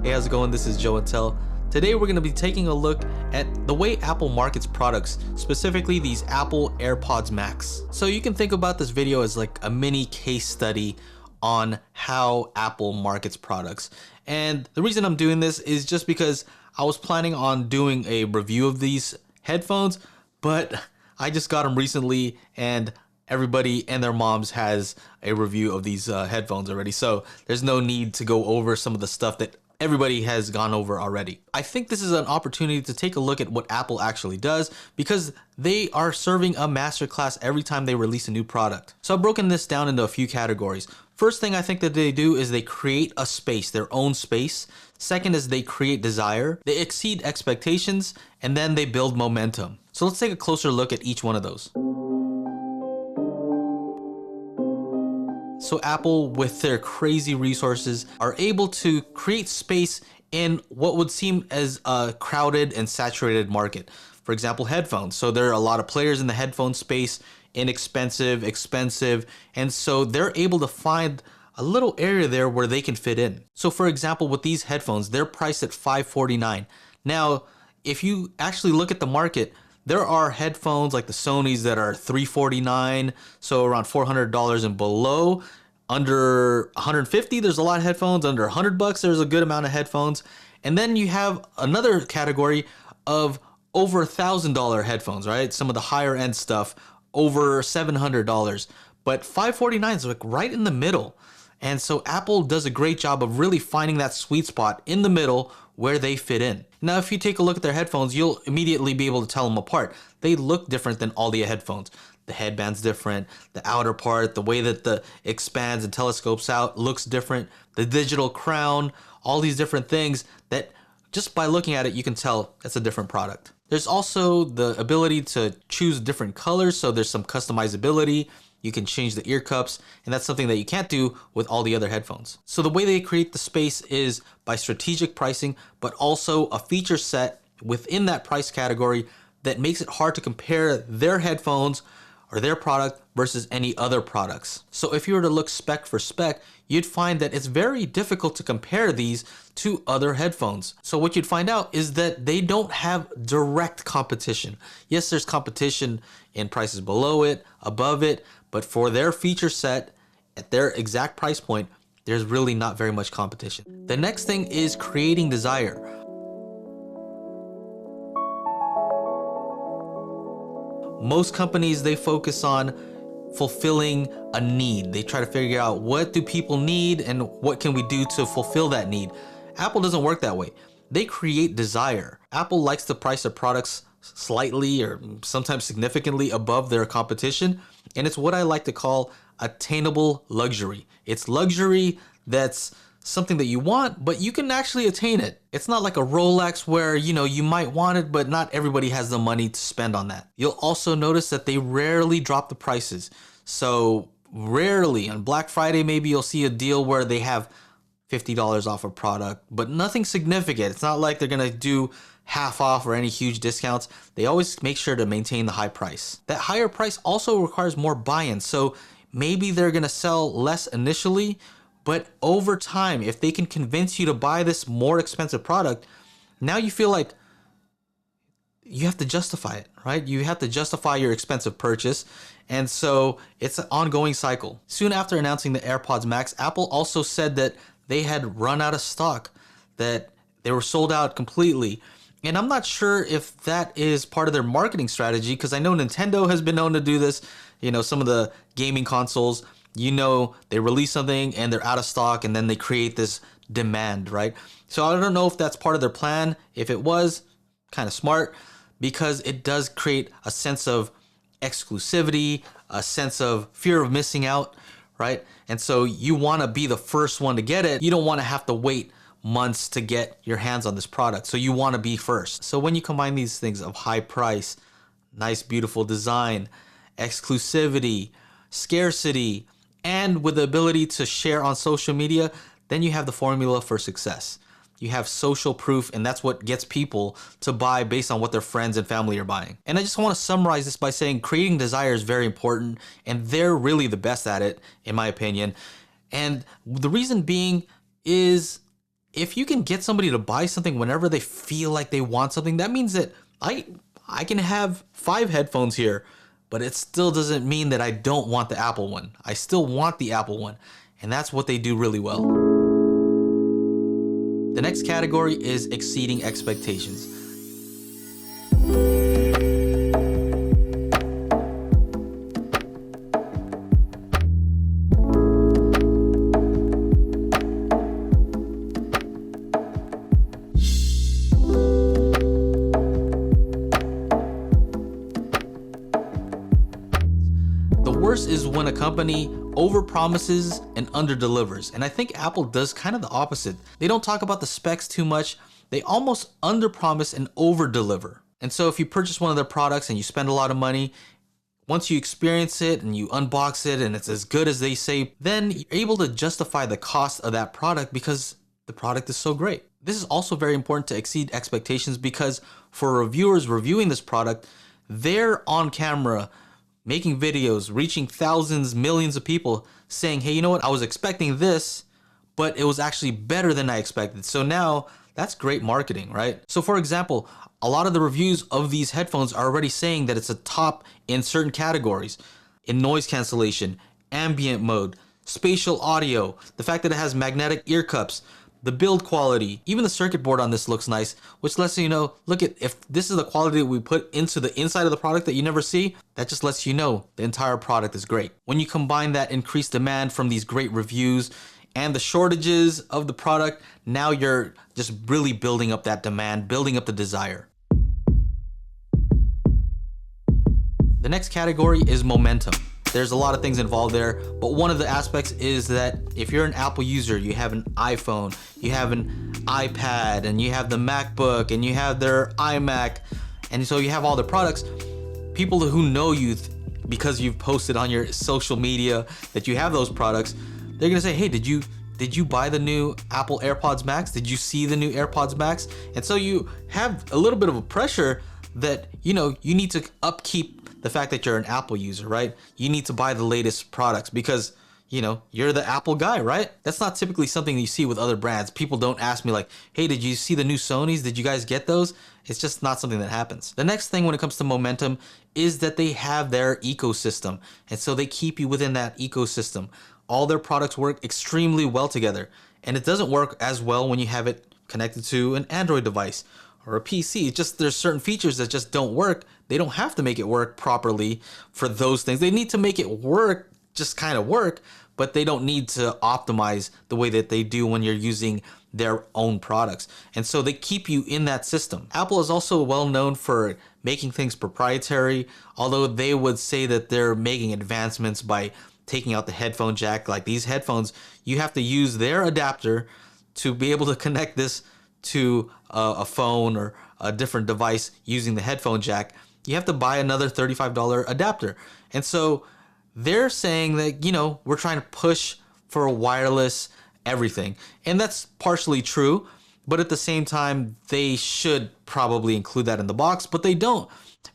Hey, how's it going? This is Joe and Tell. Today we're going to be taking a look at the way Apple markets products, specifically these Apple AirPods Max. So you can think about this video as like a mini case study on how Apple markets products. And the reason I'm doing this is just because I was planning on doing a review of these headphones, but I just got them recently and everybody and their moms has a review of these headphones already. So there's no need to go over some of the stuff that everybody has gone over already. I think this is an opportunity to take a look at what Apple actually does because they are serving a masterclass every time they release a new product. So I've broken this down into a few categories. First thing I think that they do is they create a space, their own space. Second is they create desire, they exceed expectations, and then they build momentum. So let's take a closer look at each one of those. So Apple, with their crazy resources, are able to create space in what would seem as a crowded and saturated market. For example, headphones. So there are a lot of players in the headphone space, inexpensive, expensive, and so they're able to find a little area there where they can fit in. So for example, with these headphones, they're priced at $549. Now, if you actually look at the market, there are headphones like the Sonys that are $349, so around $400 and below. Under $150, there's a lot of headphones. Under $100, there's a good amount of headphones. And then you have another category of over $1,000 headphones, right? Some of the higher end stuff, over $700. But $549 is like right in the middle. And so Apple does a great job of really finding that sweet spot in the middle where they fit in. Now, if you take a look at their headphones, you'll immediately be able to tell them apart. They look different than all the headphones. The headband's different, the outer part, the way that the expands and telescopes out looks different, the digital crown, all these different things that just by looking at it, you can tell it's a different product. There's also the ability to choose different colors, so there's some customizability. You can change the ear cups, and that's something that you can't do with all the other headphones. So the way they create the space is by strategic pricing, but also a feature set within that price category that makes it hard to compare their headphones or their product versus any other products. So if you were to look spec for spec, you'd find that it's very difficult to compare these to other headphones. So what you'd find out is that they don't have direct competition. Yes, there's competition in prices below it, above it, but for their feature set at their exact price point, there's really not very much competition. The next thing is creating desire. Most companies, they focus on fulfilling a need. They try to figure out what do people need and what can we do to fulfill that need. Apple doesn't work that way. They create desire. Apple likes to price their products slightly or sometimes significantly above their competition. And it's what I like to call attainable luxury. It's luxury that's something that you want, but you can actually attain it. It's not like a Rolex where, you might want it, but not everybody has the money to spend on that. You'll also notice that they rarely drop the prices. So rarely on Black Friday, maybe you'll see a deal where they have $50 off a product, but nothing significant. It's not like they're gonna do half off or any huge discounts. They always make sure to maintain the high price. That higher price also requires more buy-in. So maybe they're gonna sell less initially, but over time, if they can convince you to buy this more expensive product, now you feel like you have to justify it, right? You have to justify your expensive purchase. And so it's an ongoing cycle. Soon after announcing the AirPods Max, Apple also said that they had run out of stock, that they were sold out completely. And I'm not sure if that is part of their marketing strategy, because I know Nintendo has been known to do this. Some of the gaming consoles, they release something and they're out of stock and then they create this demand, right? So I don't know if that's part of their plan. If it was, kind of smart, because it does create a sense of exclusivity, a sense of fear of missing out, right? And so you want to be the first one to get it. You don't want to have to wait months to get your hands on this product. So you want to be first. So when you combine these things of high price, nice, beautiful design, exclusivity, scarcity, and with the ability to share on social media, then you have the formula for success. You have social proof, and that's what gets people to buy based on what their friends and family are buying. And I just want to summarize this by saying creating desire is very important, and they're really the best at it, in my opinion. And the reason being is If you can get somebody to buy something whenever they feel like they want something, that means that I can have 5 headphones here, but it still doesn't mean that I don't want the Apple one. I still want the Apple one, and that's what they do really well. The next category is exceeding expectations. The worst is when a company overpromises and underdelivers. And I think Apple does kind of the opposite. They don't talk about the specs too much. They almost underpromise and overdeliver. And so if you purchase one of their products and you spend a lot of money, once you experience it and you unbox it and it's as good as they say, then you're able to justify the cost of that product because the product is so great. This is also very important to exceed expectations because for reviewers reviewing this product, they're on camera making videos, reaching thousands, millions of people saying, hey, you know what? I was expecting this, but it was actually better than I expected. So now that's great marketing, right? So for example, a lot of the reviews of these headphones are already saying that it's a top in certain categories, in noise cancellation, ambient mode, spatial audio, the fact that it has magnetic ear cups, the build quality, even the circuit board on this looks nice, which lets you know, look at, if this is the quality that we put into the inside of the product that you never see, that just lets you know the entire product is great. When you combine that increased demand from these great reviews and the shortages of the product, now you're just really building up that demand, building up the desire. The next category is momentum. There's a lot of things involved there, but one of the aspects is that if you're an Apple user, you have an iPhone, you have an iPad, and you have the MacBook, and you have their iMac, and so you have all the products. People who know you because you've posted on your social media that you have those products, they're gonna say, hey, did you buy the new Apple AirPods Max? Did you see the new AirPods Max? And so you have a little bit of a pressure that, you know, you need to upkeep the fact that you're an Apple user, right? You need to buy the latest products because, you know, you're the Apple guy, right? That's not typically something you see with other brands. People don't ask me like, hey, did you see the new Sonys? Did you guys get those? It's just not something that happens. The next thing when it comes to momentum is that they have their ecosystem. And so they keep you within that ecosystem. All their products work extremely well together. And it doesn't work as well when you have it connected to an Android device or a PC. It's just there's certain features that just don't work. They don't have to make it work properly for those things. They need to make it work, just kind of work, but they don't need to optimize the way that they do when you're using their own products. And so they keep you in that system. Apple is also well known for making things proprietary, although they would say that they're making advancements by taking out the headphone jack. Like these headphones, you have to use their adapter to be able to connect this to a phone or a different device using the headphone jack. You have to buy another $35 adapter. And so they're saying that, you know, we're trying to push for a wireless everything. And that's partially true, but at the same time, they should probably include that in the box, but they don't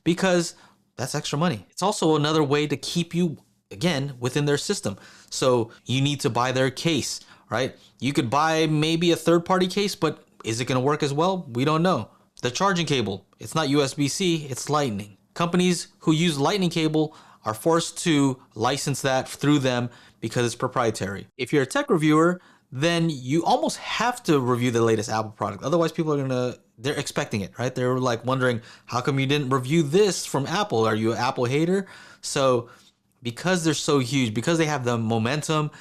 because that's extra money. It's also another way to keep you, again, within their system. So you need to buy their case, right? You could buy maybe a third-party case, but is it going to work as well? We don't know. The charging cable, it's not USB-C, it's Lightning. Companies who use Lightning cable are forced to license that through them because it's proprietary. If you're a tech reviewer, then you almost have to review the latest Apple product. Otherwise, people are they're expecting it, right? They're like wondering, how come you didn't review this from Apple? Are you an Apple hater? So because they're so huge, because they have the momentum,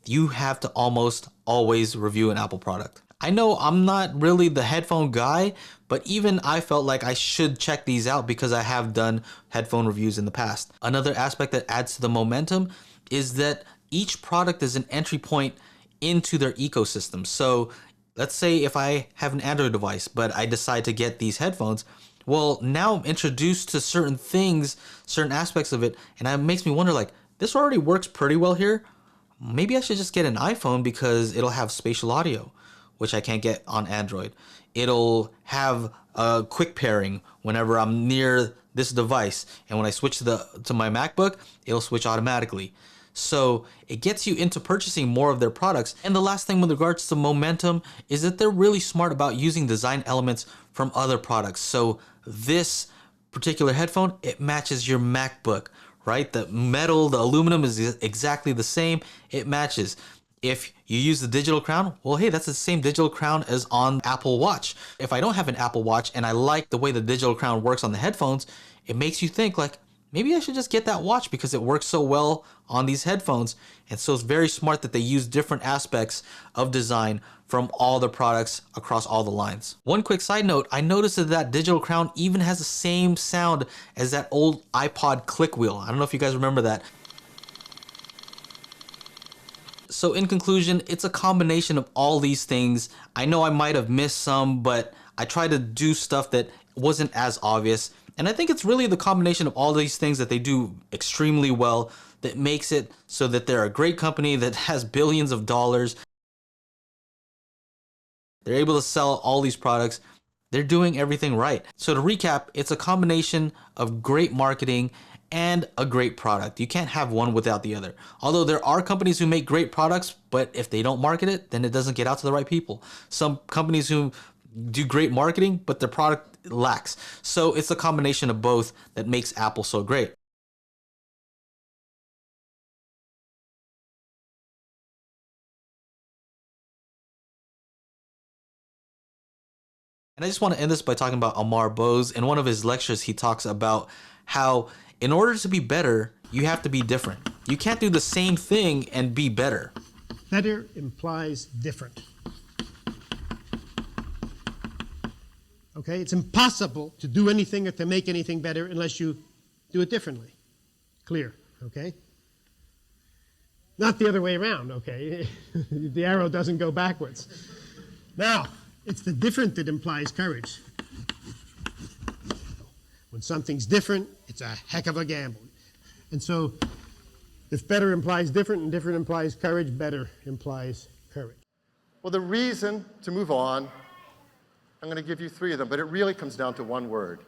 you have to almost always review an Apple product. I know I'm not really the headphone guy, but even I felt like I should check these out because I have done headphone reviews in the past. Another aspect that adds to the momentum is that each product is an entry point into their ecosystem. So let's say if I have an Android device, but I decide to get these headphones, well, now I'm introduced to certain things, certain aspects of it, and it makes me wonder, like, this already works pretty well here. Maybe I should just get an iPhone because it'll have spatial audio, which I can't get on Android. It'll have a quick pairing whenever I'm near this device. And when I switch to my MacBook, it'll switch automatically. So it gets you into purchasing more of their products. And the last thing with regards to momentum is that they're really smart about using design elements from other products. So this particular headphone, it matches your MacBook, right? The metal, the aluminum is exactly the same. It matches. If you use the digital crown, well, hey, that's the same digital crown as on Apple Watch. If I don't have an Apple Watch and I like the way the digital crown works on the headphones, it makes you think like, maybe I should just get that watch because it works so well on these headphones. And so it's very smart that they use different aspects of design from all the products across all the lines. One quick side note, I noticed that that digital crown even has the same sound as that old iPod click wheel. I don't know if you guys remember that. So in conclusion, it's a combination of all these things. I know I might have missed some, but I try to do stuff that wasn't as obvious. And I think it's really the combination of all these things that they do extremely well that makes it so that they're a great company that has billions of dollars. They're able to sell all these products. They're doing everything right. So to recap, it's a combination of great marketing and a great product. You can't have one without the other. Although there are companies who make great products, but if they don't market it, then it doesn't get out to the right people. Some companies who do great marketing, but their product lacks. So it's a combination of both that makes Apple so great. And I just want to end this by talking about Amar Bose. In one of his lectures, he talks about how in order to be better, you have to be different. You can't do the same thing and be better. Better implies different. Okay, it's impossible to do anything or to make anything better unless you do it differently. Clear, okay? Not the other way around, okay? The arrow doesn't go backwards. Now, it's the different that implies courage. When something's different, it's a heck of a gamble. And so, if better implies different and different implies courage, better implies courage. Well, the reason to move on, I'm going to give you three of them, but it really comes down to one word: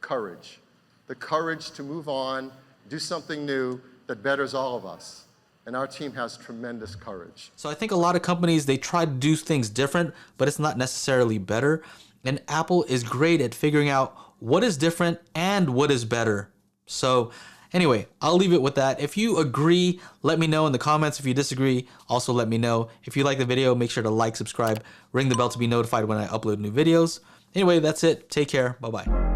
courage. The courage to move on, do something new that betters all of us. And our team has tremendous courage. So I think a lot of companies, they try to do things different, but it's not necessarily better. And Apple is great at figuring out what is different and what is better. So anyway, I'll leave it with that. If you agree, let me know in the comments. If you disagree, also let me know. If you like the video, make sure to like, subscribe, ring the bell to be notified when I upload new videos. Anyway, that's it. Take care. Bye-bye.